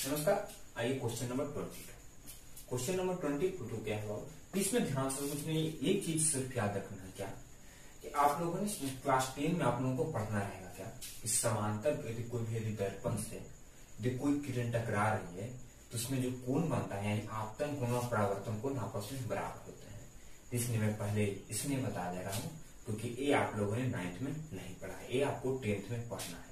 नमस्कार। आइए question number 22। Question number 22 क्या है बाबू, इसमें ध्यान से मुझे एक चीज सिर्फ याद रखना है, क्या कि आप लोगों ने क्लास 10 में आप लोगों को पढ़ना रहेगा क्या कि समांतर यदि कोई भी यदि दर्पण से यदि कोई किरण टकरा रही है तो उसमें जो कोण बनता है यानी आपतन कोण और परावर्तन कोण आपस में बराबर होते हैं। इसलिए मैं पहले इसमें बता दे रहा हूँ क्योंकि ये आप लोगों ने 9th में नहीं पढ़ा है, ये आपको 10th में पढ़ना है।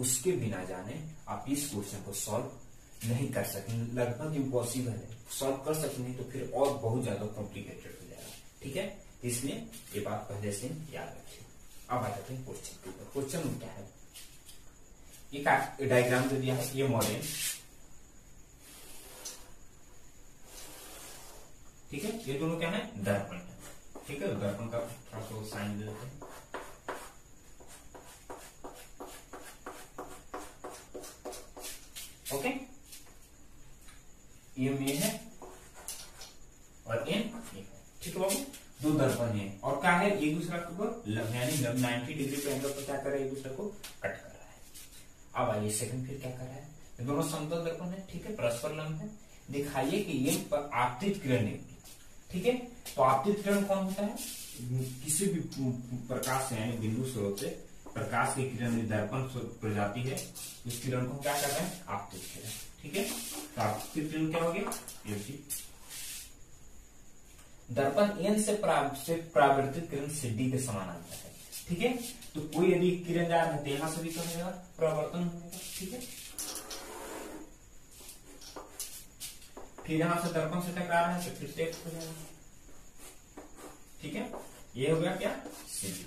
उसके बिना जाने आप इस क्वेश्चन को सॉल्व नहीं कर सकते, लगभग इम्पॉसिबल है। सॉल्व कर सकते नहीं तो फिर और बहुत ज्यादा कॉम्प्लिकेटेड हो जाएगा, ठीक है। इसलिए ये बात पहले से याद रखिए। अब आ जाते हैं क्वेश्चन के ऊपर। क्वेश्चन क्या है, एक डायग्राम जो दिया है ये मॉडल, ठीक है। ये दोनों क्या है, दर्पण है, ठीक है। दर्पण का थोड़ा सा साइन दे देते हैं। ओके, ये है और एन ये है, ठीक है बाबू। दो दर्पण है और क्या है, एक दूसरा के ऊपर यानी 90 डिग्री पे एंगल पर क्या कर रहा है, एक दूसरे को कट कर रहा है। अब आइए सेकंड फिर क्या कर रहा है, ये दोनों समतल दर्पण है, ठीक है, परस्पर लंब है। दिखाइए कि ये पर आपतित किरण है, ठीक है। तो आपतित किरण कौन होता है, किसी भी प्रकाश से यानी बिंदु स्रोत से प्रकाश की किरण दर्पण पर जाती है, उस किरण को क्या कर रहे हैं, आपतित किरण, ठीक है। तो आपतित किरण क्या हो गया, ये भी दर्पण एन से परावर्तित किरण से डी के समानांतर है, ठीक है। तो कोई यदि किरण जा रहा है तो यहां से भी क्या होगा, परावर्तन होगा, ठीक है। फिर यहां से दर्पण से टकरा रहा है तो फिर से हो जाएगा, ठीक है। ये हो गया क्या, C D,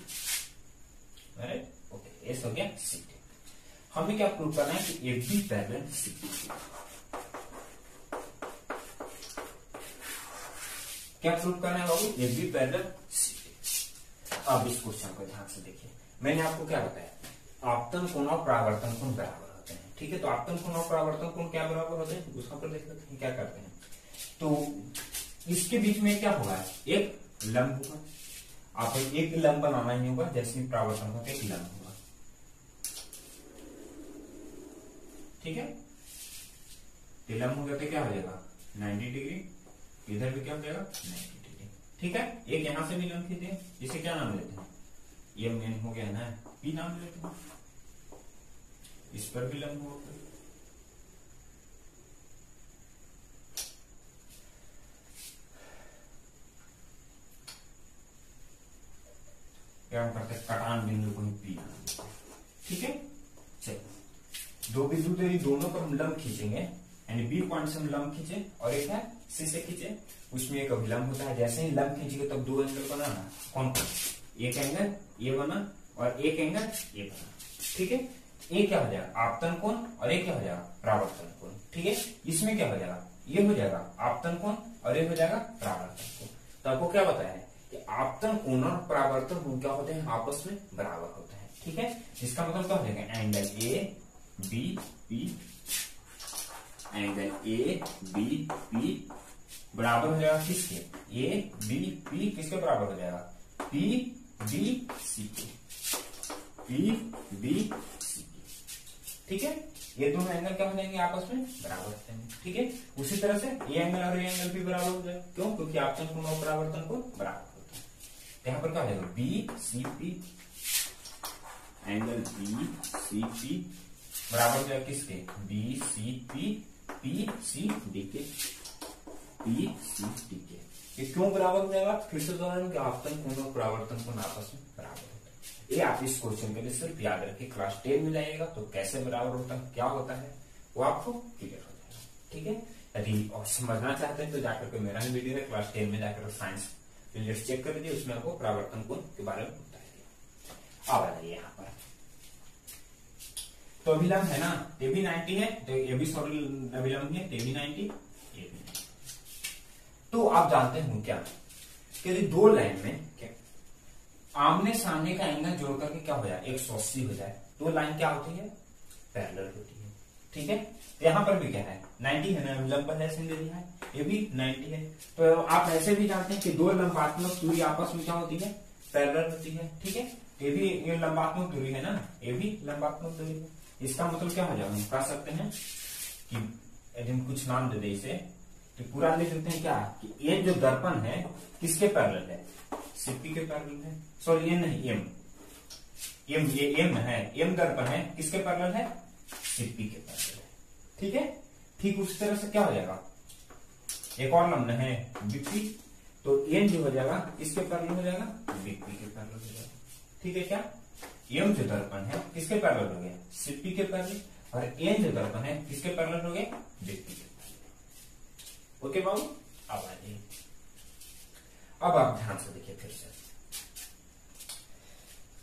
right, okay. S हो गया सी डी। हमें क्या प्रूव करना है कि A B parallel C D. क्या प्रूव करना है बाबू, A B parallel C D. अब इस क्वेश्चन को ध्यान से देखिए। मैंने आपको क्या बताया, आपतन कोण और परावर्तन कोण बराबर होते हैं, ठीक है। तो आपतन कोण और परावर्तन कोण क्या बराबर होते हैं, उसका पर देख लेते हैं क्या करते हैं। तो इसके बीच में क्या होगा, एक लंब होगा। आप एक लंब बनाना ही होगा, जैसे परावर्तन का एक लंब होगा, ठीक है। लंब हो गया तो क्या हो जाएगा 90 डिग्री, इधर भी क्या हो जाएगा 90 डिग्री, ठीक है। एक यहां से भी लंब खींचते हैं, इसे क्या नाम लेते हैं, ये मेन हो गया ना, पी नाम लेते हैं। इस पर भी लंब होगा, क्या हम करते हैं, कटान बिंदु को पी नाम लेते हैं, ठीक है। चलो, दो बिंदु तो ये दोनों पर हम लंब खींचेंगे, यानी बी पॉइंट से हम लंब खींचे और एक है सी से खींचे, उसमें एक अभिलंब होता है। जैसे ही लंब खींचेंगे तब दो एंगल बनाना, कौन कौन, एक एंगल ये बना और एक एंगल ये बना, ठीक है। एक क्या हो जाएगा, आपतन कोण और एक क्या हो जाएगा, परावर्तन कोण, ठीक है। इसमें क्या हो जाएगा, ये हो जाएगा आपतन कोण और ये हो जाएगा परावर्तन कोण। तो आपको क्या बताया है कि आपतन कोण और परावर्तन कोण क्या होते हैं, आपस में बराबर होते हैं, ठीक है। जिसका मतलब क्या हो जाएगा, angle A B P, angle A B P बराबर हो जाएगा किसके, ए बी पी किसके बराबर हो जाएगा, पी बी सी के, पी बी सी के, ठीक है। ये दोनों एंगल क्या हो जाएंगे, आपस में बराबर हो जाएंगे, ठीक है। उसी तरह से ये एंगल और ये एंगल भी बराबर हो जाएगा, क्यों, क्योंकि आपतन कोण और परावर्तन कोण बराबर होता है। तो यहां पर क्या हो जाएगा, B C P, angle B C P बराबर हो जाएगा किसके, B C P, P C D के, पी सी डी के। ये क्यों बराबर हो जाएगा, फिर से दोहराएं कि आपतन कोण और परावर्तन कोण आपस में बराबर होता है। ये आप इस क्वेश्चन के लिए सिर्फ याद रखिए, क्लास 10 में जाइएगा तो कैसे बराबर होता है, क्या होता है, वो आपको क्लियर हो जाएगा, ठीक है। यदि और समझना चाहते हैं तो जाकर के मेरा वीडियो है क्लास 10 में जाकर साइंस रिजल्ट चेक कर लीजिए, उसमें आपको परावर्तन कोण के बारे में बताया गया। अब आ जाइए यहाँ पर, तो अभिलंब है ना, ये भी 90 है, तो ये भी सॉरी अभिलंब है, ये भी 90, ये भी 90। तो आप जानते हो क्या कि यदि दो लाइन में क्या आमने सामने का एंगल जोड़ करके क्या हो जाए, 180 हो जाए, तो लाइन क्या होती है, पैरेलल होती है, ठीक है। यहां पर भी क्या है, 90 है ना, अभिलंब पर ऐसे दे दिया है, ये भी 90 है। तो आप ऐसे भी जानते हैं कि दो लंबात्मक दूरी आपस में क्या होती है, पैरेलल होती है, ठीक है। ये भी ये लंबात्मक दूरी है ना, ये भी लंबात्मक दूरी है। इसका मतलब क्या हो जाएगा, हम कह सकते हैं कि यदि हम कुछ नाम दे दे इसे तो पूरा लिख देते हैं क्या कि ये जो दर्पण है किसके पैरेलल है, सीपी के पैरेलल है। सॉरी ये नहीं, एम ये एम है, एम दर्पण है किसके पैरेलल है, सीपी के पैरेलल है। ठीक है, ठीक उसी तरह से क्या हो जाएगा, एक और लंब है बीपी, तो एन जो हो जाएगा किसके पैरेलल हो जाएगा, बीपी के पैरेलल हो जाएगा। ठीक है, क्या एम जो दर्पण है किसके पैरेलल हो गया, सीपी के पैरेलल, और एन जो दर्पण है किसके पैरेलल हो गया, बीपी के पैरेलल। ओके बाबू, अब आ जाइए, अब आप ध्यान से देखिए फिर से।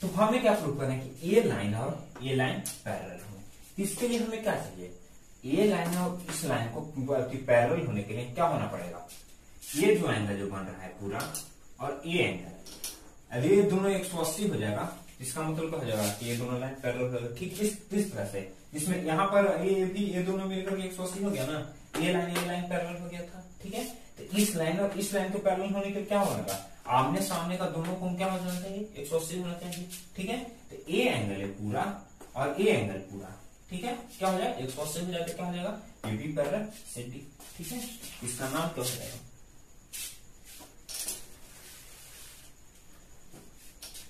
तो हमें क्या प्रूव करना है कि ए लाइन और ए लाइन पैरेलल हो। इसके लिए हमें क्या चाहिए, ए लाइन और इस लाइन को पैरेलल होने के लिए क्या होना पड़ेगा, ये जो एंगल जो बन रहा है पूरा और ये एंगल, अगर ये दोनों 180 हो जाएगा, इसका मतलब क्या हो जाएगा कि ये दोनों लाइन पैरेलल हो जाएगा। ठीक इस तरह से, जिसमें यहाँ पर ये भी ये दोनों मिलकर 180 हो गया ना, ये लाइन पैरेलल हो गया था। ठीक है, तो इस लाइन और इस लाइन को पैरेलल होने के लिए क्या होगा, आमने सामने का दोनों कोण क्या होना चाहिए, 180 होना चाहिए। ठीक है, तो ए एंगल है पूरा और ए एंगल पूरा, ठीक है, क्या हो जाएगा 180 हो जाएगा, क्या हो जाएगा ये भी पैरेलल से बी। ठीक है, इसका नाम क्या हो जाएगा,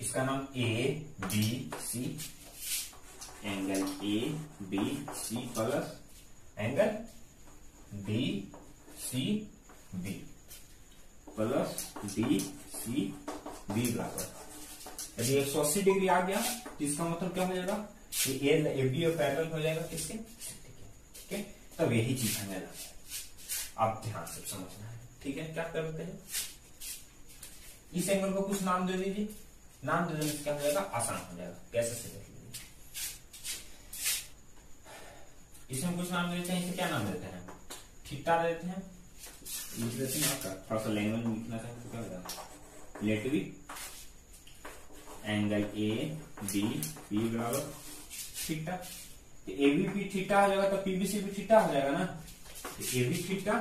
इसका नाम A B C, angle A B C plus angle B C B plus B C B बराबर, यदि 180 डिग्री आ गया तो इसका मतलब क्या हो जाएगा कि ए बी और पैरेलल हो जाएगा किसके, ठीक है, तब यही चीज हमें लगता है। आप ध्यान से समझना है। ठीक है, क्या करते हैं, इस एंगल को कुछ नाम दे दीजिए, नाम दे देने से क्या हो जाएगा, आसान हो जाएगा। कैसे से देख लीजिए, इसमें कुछ नाम देते हैं, इसे क्या नाम देते हैं, थीटा देते हैं, आपका थोड़ा सा लैंग्वेज में लिखना चाहिए तो क्या हो जाएगा, let be angle A B P बराबर theta, A B P theta हो जाएगा तो पीबीसी भी थीटा हो जाएगा ना, A B theta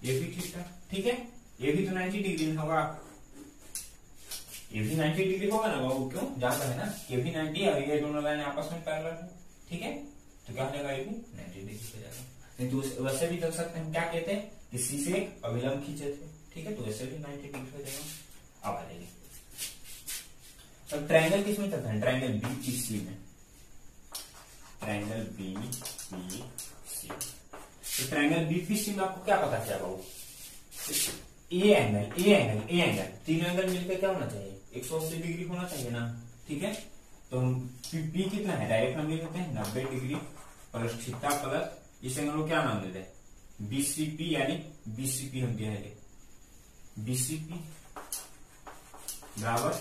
A B theta. ठीक है, ए भी तो 90 डिग्री में होगा, ये भी 90 डिग्री होगा ना बाबू, क्यों जानता है ना, ये भी 90 और ये दोनों लाइन आपस में पैरेलल है। ठीक है, तो क्या हो जाएगा, ये भी 90 डिग्री हो जाएगा। नहीं तो वैसे भी देख सकते हैं, क्या कहते हैं कि सी से एक अभिलंब खींचे थे। ठीक है, तो वैसे भी 90 डिग्री हो जाएगा। अब आ जाइए, अब ट्रायंगल किसमें चलता है, ट्रायंगल बी पी सी में, ट्रायंगल बी पी सी। तो ट्रायंगल बी पी सी में आपको क्या पता चला बाबू, ए एंगल तीन एंगल मिलकर क्या होना चाहिए, 180 डिग्री होना चाहिए ना। ठीक है, तो पी कितना है, डायरेक्ट हम लिख देते हैं 90 डिग्री प्लस थीटा प्लस इस एंगल को क्या नाम देते हैं, बीसीपी, यानी बीसीपी हम दिया है, बीसीपी बराबर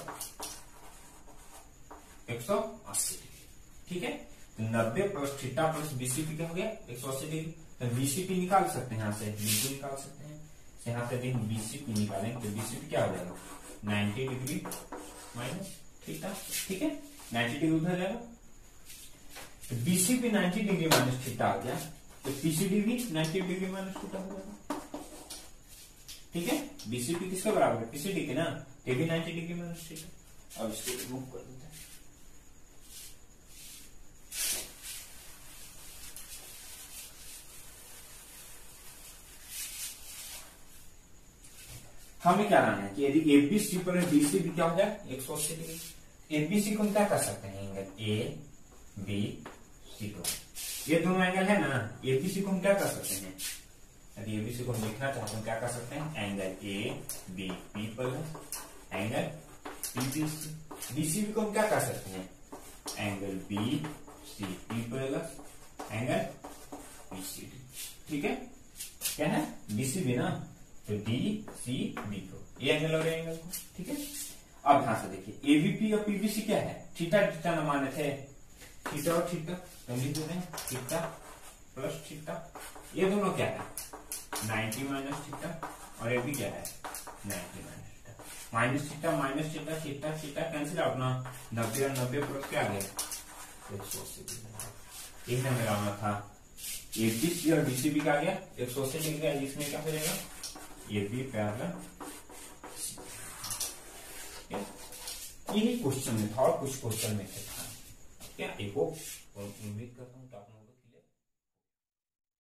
180 डिग्री। ठीक है, तो 90 प्लस थीटा प्लस बीसीपी क्या हो गया 180 डिग्री। तो बीसीपी निकाल सकते हैं, यहाँ से बिल्कुल निकाल सकते हैं, यहाँ से बीसीपी निकालेंगे तो बीसीपी क्या हो जाएगा 90 डिग्री माइनस थीटा। ठीक है, 90 डिग्री उधर जाएगा, तो बीसीपी 90 डिग्री माइनस थीटा आ गया, तो पीसीडी भी 90 डिग्री माइनस थीटा हो जाएगा। ठीक है, बीसीपी किसके बराबर है, पीसीडी के ना, ये भी 90 डिग्री माइनस थीटा। अब इसको रिमूव कर देते हैं, हमें क्या लाना है कि यदि एबीसी पर बीसी भी क्या हो जाए 180 डिग्री। एबीसी को हम क्या कर सकते हैं, एंगल ए बी सी को, ये दोनों एंगल है ना, एबीसी को हम क्या कर सकते हैं, यदि एबीसी को हम लिखना चाहते हैं क्या कर सकते हैं, angle A B P plus angle BBC. BCB को हम क्या कर सकते हैं, angle B C P plus angle BCD. ठीक है, क्या है बीसीबी ना, तो डी सी बी को, ये एंगल और एंगल को। ठीक है, अब ध्यान से देखिए, एबीपी और पीबीसी क्या है, थीटा थीटा न माने थे, थीटा और थीटा तो लिख देते हैं, थीटा प्लस थीटा, ये दोनों क्या है 90 माइनस थीटा, और ये भी क्या है 90 minus theta, minus theta minus theta, theta theta cancel out ना, 90 और 90 प्लस क्या आ गया 180 डिग्री। हमें लाना था एबीसी और बीसीबी का आ गया 180 डिग्री, इसमें क्या हो जाएगा ये भी पैरेलल। यही क्वेश्चन में था और कुछ क्वेश्चन में था क्या, एक उम्मीद करता हूँ कि आप लोगों